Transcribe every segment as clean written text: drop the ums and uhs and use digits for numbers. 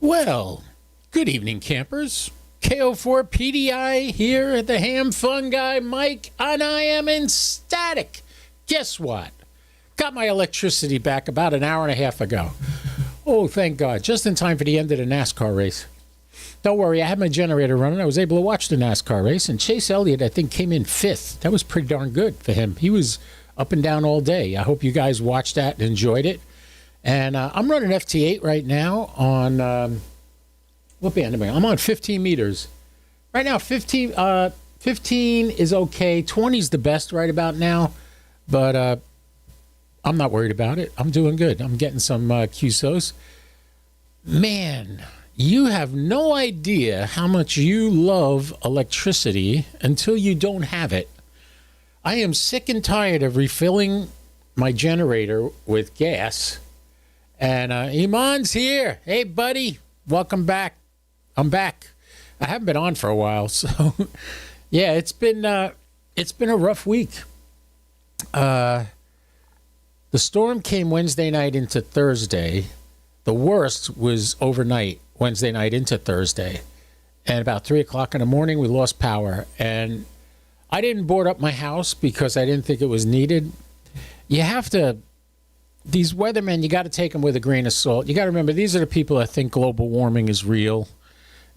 Well, good evening, campers. KO4PDI here at the Ham Fun Guy Mike, and I am ecstatic. Guess what? Got my electricity back about an hour and a half ago. Oh, thank God. Just in time for the end of the NASCAR race. Don't worry, I had my generator running. I was able to watch the NASCAR race, and Chase Elliott, I think, came in fifth. That was pretty darn good for him. He was up and down all day. I hope you guys watched that and enjoyed it. And I'm running FT8 right now on, what band am I on? I'm on 15 meters. Right now, 15 is okay. 20 is the best right about now. But I'm not worried about it. I'm doing good. I'm getting some QSOs. Man, you have no idea how much you love electricity until you don't have it. I am sick and tired of refilling my generator with gas. And Iman's here. Hey, buddy. Welcome back. I'm back. I haven't been on for a while. So, yeah, it's been a rough week. The storm came Wednesday night into Thursday. The worst was overnight, Wednesday night into Thursday. And about 3 o'clock in the morning, we lost power. And I didn't board up my house because I didn't think it was needed. You have to, these weathermen, you got to take them with a grain of salt. You got to remember, these are the people that think global warming is real.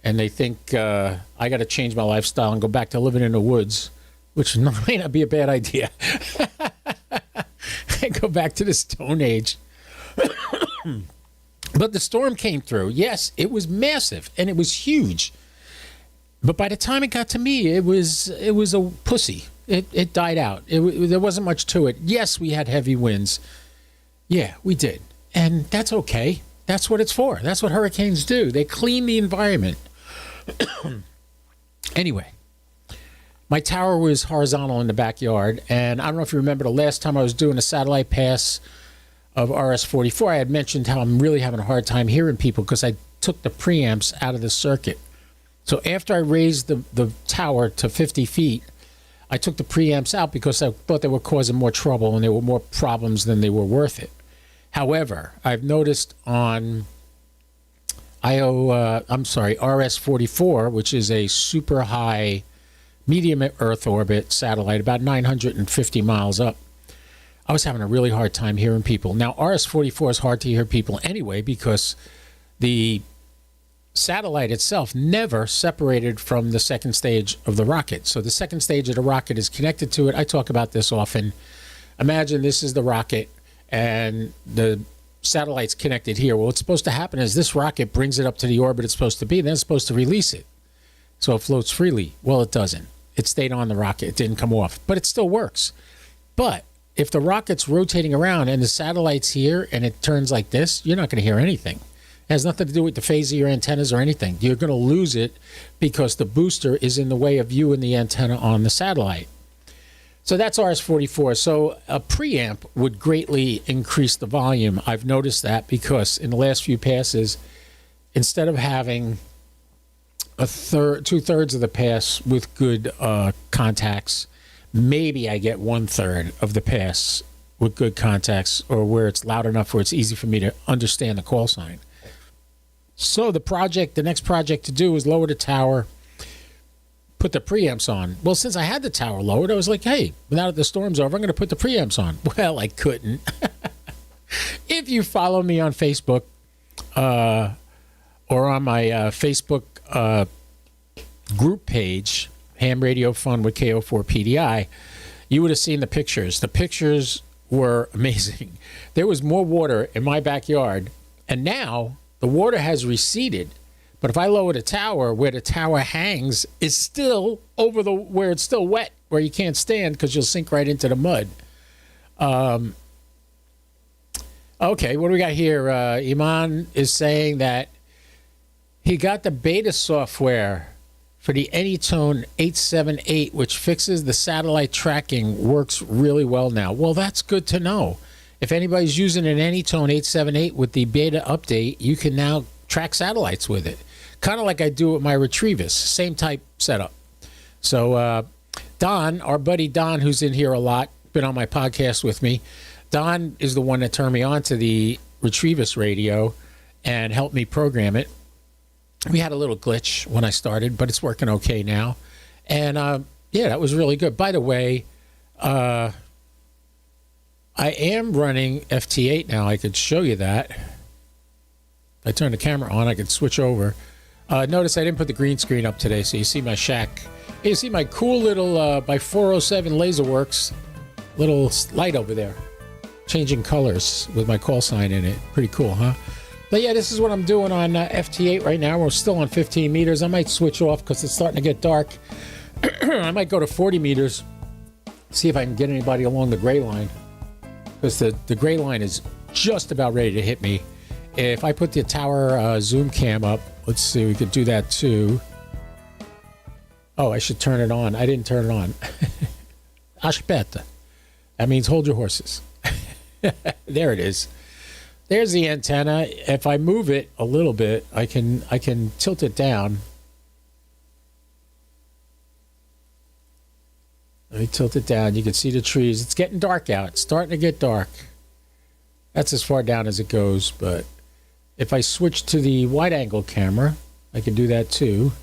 And they think I got to change my lifestyle and go back to living in the woods, which may not be a bad idea. And go back to the Stone Age. But the storm came through. Yes, it was massive and it was huge. But by the time it got to me, it was a pussy. It died out. There wasn't much to it. Yes, we had heavy winds. Yeah, we did. And that's okay. That's what it's for. That's what hurricanes do. They clean the environment. Anyway, my tower was horizontal in the backyard. And I don't know if you remember the last time I was doing a satellite pass of RS-44, I had mentioned how I'm really having a hard time hearing people because I took the preamps out of the circuit. So after I raised the tower to 50 feet, I took the preamps out because I thought they were causing more trouble and there were more problems than they were worth it. However, I've noticed on RS-44, which is a super high medium Earth orbit satellite, about 950 miles up, I was having a really hard time hearing people. Now, RS-44 is hard to hear people anyway because the satellite itself never separated from the second stage of the rocket. So the second stage of the rocket is connected to it. I talk about this often. Imagine this is the rocket and the satellite's connected here. Well, what's supposed to happen is this rocket brings it up to the orbit it's supposed to be, then it's supposed to release it. So it floats freely. Well, it doesn't. It stayed on the rocket. It didn't come off, but it still works. But if the rocket's rotating around and the satellite's here and it turns like this, you're not going to hear anything. It has nothing to do with the phase of your antennas or anything. You're going to lose it because the booster is in the way of you and the antenna on the satellite. So that's RS-44. So a preamp would greatly increase the volume. I've noticed that because in the last few passes, instead of having two-thirds of the pass with good contacts, maybe I get 1/3 of the pass with good contacts or where it's loud enough where it's easy for me to understand the call sign. So the next project to do is lower the tower, put the preamps on. Well, since I had the tower lowered, I was like, hey, now that the storm's over, I'm going to put the preamps on. Well, I couldn't. If you follow me on Facebook or on my Facebook group page, Ham Radio Fun with KO4PDI, you would have seen the pictures. The pictures were amazing. There was more water in my backyard, and now the water has receded. But if I lower the tower, where the tower hangs is still over where it's still wet, where you can't stand because you'll sink right into the mud. Okay, what do we got here? Iman is saying that he got the beta software for the Anytone 878, which fixes the satellite tracking, works really well now. Well, that's good to know. If anybody's using an Anytone 878 with the beta update, you can now track satellites with it. Kind of like I do with my Retrievus, same type setup. So Don, our buddy Don, who's in here a lot, been on my podcast with me, Don is the one that turned me on to the Retrievus radio and helped me program it. We had a little glitch when I started, but it's working okay now. And yeah, that was really good. By the way, I am running FT8 now. I could show you that. If I turn the camera on, I could switch over. Notice I didn't put the green screen up today, so you see my shack. You see my cool little by 407 Laserworks little light over there, changing colors with my call sign in it. Pretty cool, huh? But yeah, this is what I'm doing on FT8 right now. We're still on 15 meters. I might switch off because it's starting to get dark. I might go to 40 meters, see if I can get anybody along the gray line, because the gray line is just about ready to hit me. If I put the tower zoom cam up, let's see, we could do that too. Oh, I should turn it on. I didn't turn it on. Aspetta. That means hold your horses. There it is. There's the antenna. If I move it a little bit, I can tilt it down. Let me tilt it down. You can see the trees. It's getting dark out. It's starting to get dark. That's as far down as it goes. But if I switch to the wide-angle camera, I can do that too.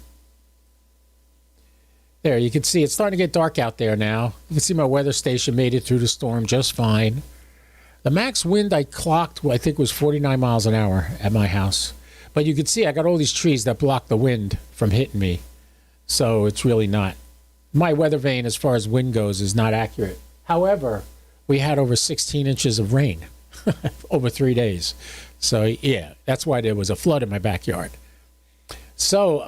There, you can see it's starting to get dark out there now. You can see my weather station made it through the storm just fine. The max wind I clocked, I think, was 49 miles an hour at my house. But you can see I got all these trees that block the wind from hitting me. So it's really not. My weather vane, as far as wind goes, is not accurate. However, we had over 16 inches of rain over 3 days. So, yeah, that's why there was a flood in my backyard. So,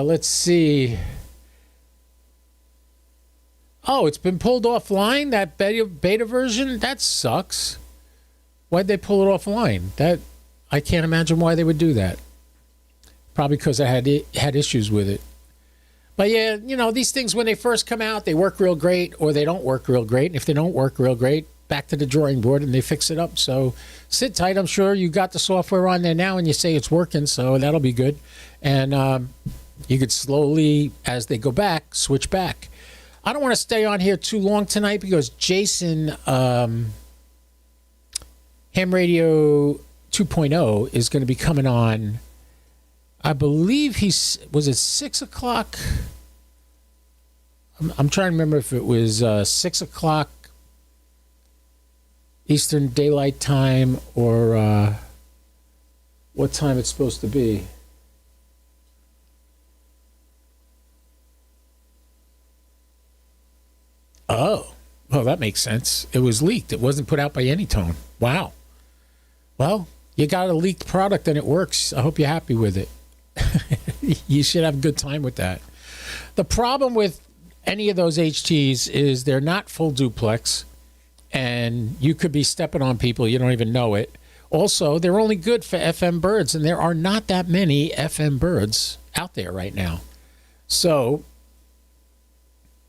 let's see. Oh, it's been pulled offline, that beta version? That sucks. Why'd they pull it offline? I can't imagine why they would do that. Probably because I had issues with it. But yeah, you know, these things, when they first come out, they work real great or they don't work real great. And if they don't work real great, back to the drawing board and they fix it up. So sit tight. I'm sure you got the software on there now and you say it's working, so that'll be good. And you could slowly, as they go back, switch back. I don't want to stay on here too long tonight because Jason, Ham Radio 2.0, is going to be coming on. I believe was it 6 o'clock? I'm trying to remember if it was 6 o'clock Eastern Daylight Time or what time it's supposed to be. Oh, well, that makes sense. It was leaked. It wasn't put out by Anytone. Wow. Well, you got a leaked product and it works. I hope you're happy with it. You should have a good time with that. The problem with any of those HTs is they're not full duplex, and you could be stepping on people. You don't even know it. Also, they're only good for FM birds, and there are not that many FM birds out there right now. So,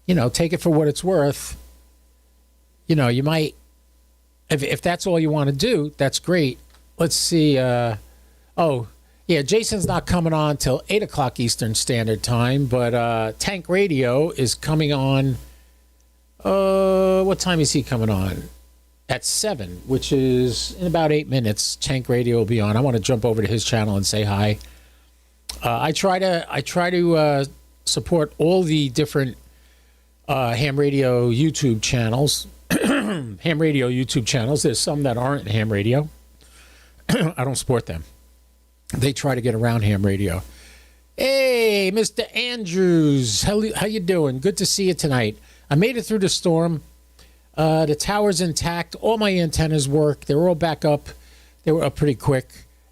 you know, take it for what it's worth. You know, you might, if that's all you want to do, that's great. Let's see. Oh, yeah, Jason's not coming on till 8 o'clock Eastern Standard Time, but Tank Radio is coming on. What time is he coming on? At 7, which is in about 8 minutes. Tank Radio will be on. I want to jump over to his channel and say hi. I try to support all the different ham radio YouTube channels. Ham radio YouTube channels. There's some that aren't ham radio. I don't support them. They try to get around ham radio. Hey, Mr. Andrews, how you doing? Good to see you tonight. I made it through the storm. The tower's intact. All my antennas work. They were all back up. They were up pretty quick.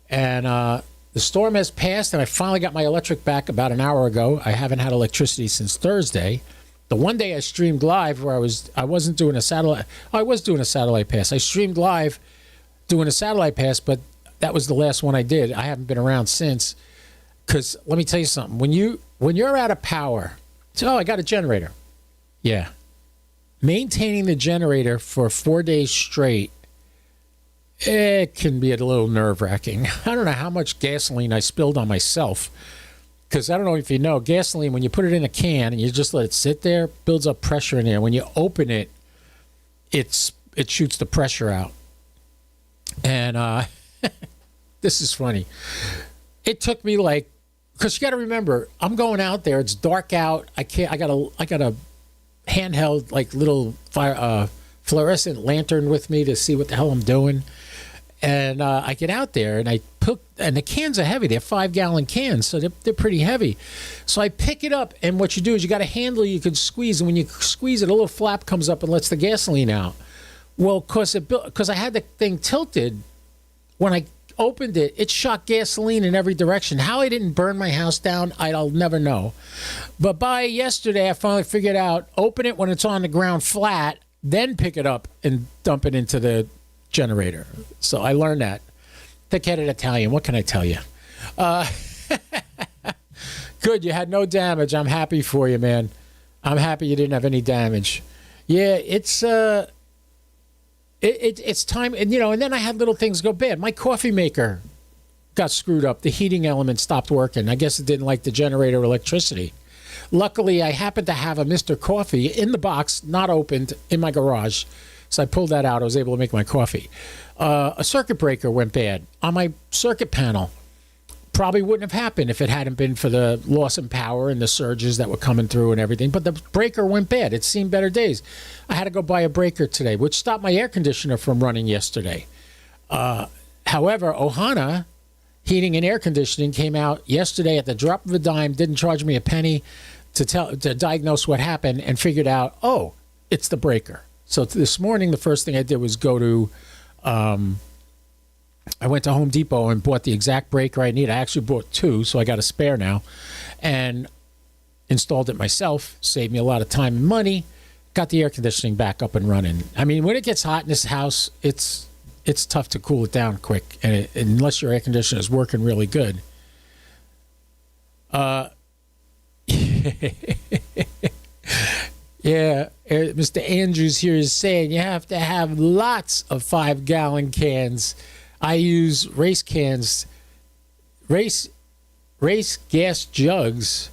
And the storm has passed, and I finally got my electric back about an hour ago. I haven't had electricity since Thursday. The one day I streamed live where I wasn't doing a satellite. I was doing a satellite pass. I streamed live doing a satellite pass, but that was the last one I did. I haven't been around since. Because let me tell you something. When you're out of power, so I got a generator. Yeah. Maintaining the generator for 4 days straight, it can be a little nerve-wracking. I don't know how much gasoline I spilled on myself. Because I don't know if you know, gasoline, when you put it in a can and you just let it sit there, builds up pressure in there. When you open it, it shoots the pressure out. And this is funny. It took me like because you got to remember, I'm going out there. It's dark out. I can't. I got a handheld like little fluorescent lantern with me to see what the hell I'm doing. And I get out there and and the cans are heavy. They're 5-gallon cans, so they're pretty heavy. So I pick it up, and what you do is you got a handle you can squeeze, and when you squeeze it, a little flap comes up and lets the gasoline out. Well, because I had the thing tilted, when I opened it, it shot gasoline in every direction. How I didn't burn my house down, I'll never know. But by yesterday, I finally figured out, open it when it's on the ground flat, then pick it up and dump it into the generator. So I learned that. Thick-headed Italian. What can I tell you? Good. You had no damage. I'm happy for you, man. I'm happy you didn't have any damage. Yeah, it's time. And and then I had little things go bad. My coffee maker got screwed up. The heating element stopped working. I guess it didn't like the generator electricity. Luckily, I happened to have a Mr. Coffee in the box, not opened, in my garage. So I pulled that out. I was able to make my coffee. A circuit breaker went bad on my circuit panel. Probably wouldn't have happened if it hadn't been for the loss in power and the surges that were coming through and everything. But the breaker went bad. It's seen better days. I had to go buy a breaker today, which stopped my air conditioner from running yesterday. However, Ohana Heating and Air Conditioning came out yesterday at the drop of a dime, didn't charge me a penny to diagnose what happened, and figured out, oh, it's the breaker. So this morning, the first thing I did was go to, I went to Home Depot and bought the exact breaker I need. I actually bought 2, so I got a spare now, and installed it myself. Saved me a lot of time and money. Got the air conditioning back up and running. I mean, when it gets hot in this house, it's tough to cool it down quick, and unless your air conditioner is working really good. Yeah, Mr. Andrews here is saying you have to have lots of 5-gallon cans. I use race cans, race gas jugs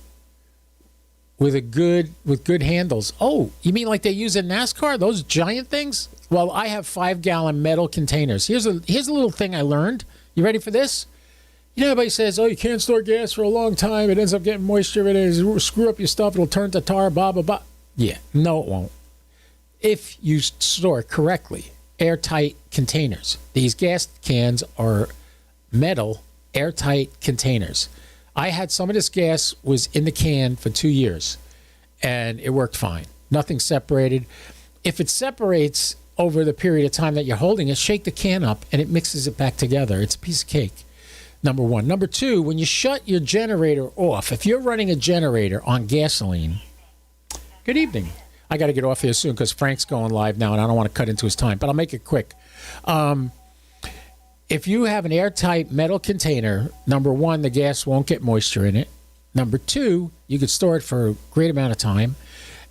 with good handles. Oh, you mean like they use in NASCAR? Those giant things? Well, I have 5-gallon metal containers. Here's a little thing I learned. You ready for this? Everybody says, oh, you can't store gas for a long time. It ends up getting moisture. It'll screw up your stuff. It'll turn to tar, blah, blah, blah. Yeah, no, it won't. If you store correctly, airtight containers. These gas cans are metal, airtight containers. I had some of this gas was in the can for 2 years, and it worked fine. Nothing separated. If it separates over the period of time that you're holding it, shake the can up, and it mixes it back together. It's a piece of cake, number one. Number two, when you shut your generator off, if you're running a generator on gasoline, good evening. I got to get off here soon because Frank's going live now, and I don't want to cut into his time, but I'll make it quick. If you have an airtight metal container, number one, the gas won't get moisture in it. Number two, you can store it for a great amount of time.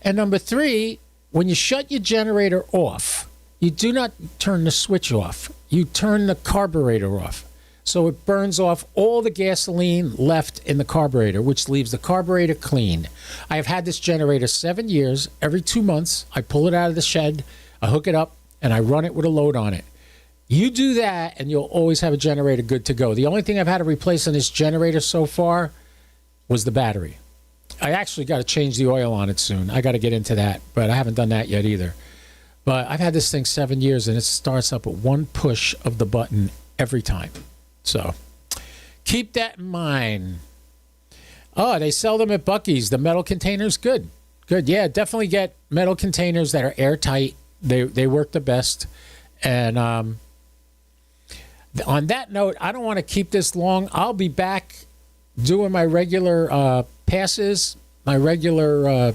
And number three, when you shut your generator off, you do not turn the switch off. You turn the carburetor off. So it burns off all the gasoline left in the carburetor, which leaves the carburetor clean. I have had this generator 7 years. Every 2 months, I pull it out of the shed, I hook it up, and I run it with a load on it. You do that, and you'll always have a generator good to go. The only thing I've had to replace on this generator so far was the battery. I actually got to change the oil on it soon. I got to get into that, but I haven't done that yet either. But I've had this thing 7 years, and it starts up with one push of the button every time. So keep that in mind. Oh, they sell them at Buc-ee's, the metal containers. Good. Yeah, definitely get metal containers that are airtight. They work the best. And on that note, I don't want to keep this long. I'll be back doing my regular passes, my regular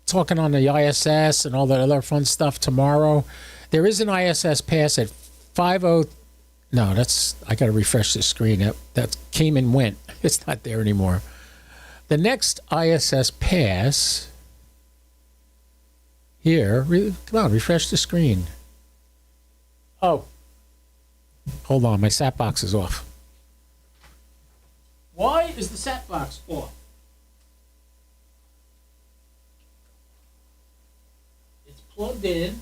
talking on the ISS and all that other fun stuff tomorrow. There is an ISS pass at 50. No, I got to refresh the screen. That came and went. It's not there anymore. The next ISS pass here. Come on, refresh the screen. Oh, hold on. My sat box is off. Why is the sat box off? It's plugged in.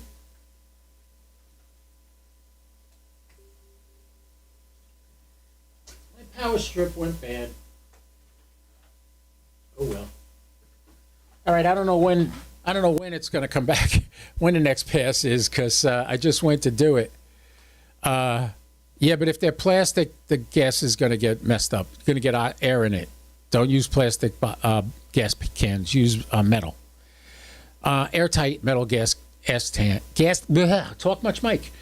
Power power strip went bad. Oh well. All right, I don't know when it's going to come back, when the next pass is, because I just went to do it. Yeah, but if they're plastic, the gas is going to get messed up. It's going to get air in it. Don't use plastic gas cans. Use metal. Airtight metal gas tank. Talk much, Mike.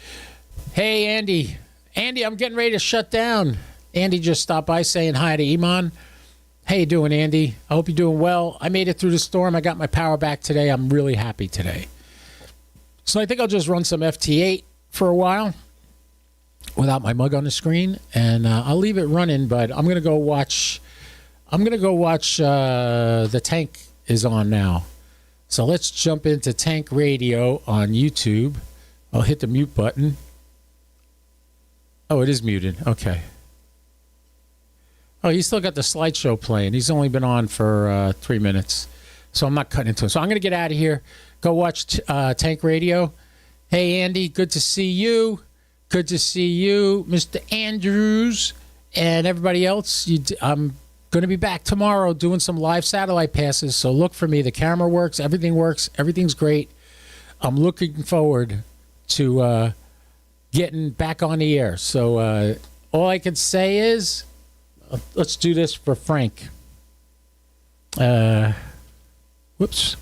Hey, Andy. Andy, I'm getting ready to shut down. Andy just stopped by saying hi to Iman. How you doing, Andy? I hope you're doing well. I made it through the storm. I got my power back today. I'm really happy today. So I think I'll just run some FT8 for a while without my mug on the screen, and I'll leave it running, but I'm going to go watch the tank is on now. So let's jump into Tank Radio on YouTube. I'll hit the mute button. Oh, it is muted. Okay. Oh, he's still got the slideshow playing. He's only been on for 3 minutes, so I'm not cutting into it. So I'm going to get out of here. Go watch Tank Radio. Hey, Andy, good to see you. Good to see you, Mr. Andrews, and everybody else. I'm going to be back tomorrow doing some live satellite passes, so look for me. The camera works. Everything's great. I'm looking forward to getting back on the air. So all I can say is, let's do this for Frank. Whoops.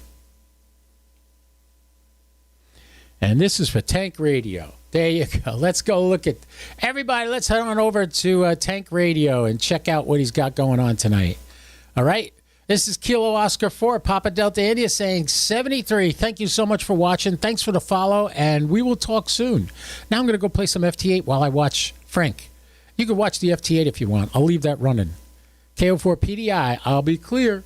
And this is for Tank Radio. There you go. Let's go look at everybody. Let's head on over to Tank Radio and check out what he's got going on tonight. All right. This is Kilo Oscar 4, Papa Delta India saying 73. Thank you so much for watching. Thanks for the follow, and we will talk soon. Now I'm going to go play some FT8 while I watch Frank. You can watch the FT8 if you want. I'll leave that running. KO4 PDI. I'll be clear.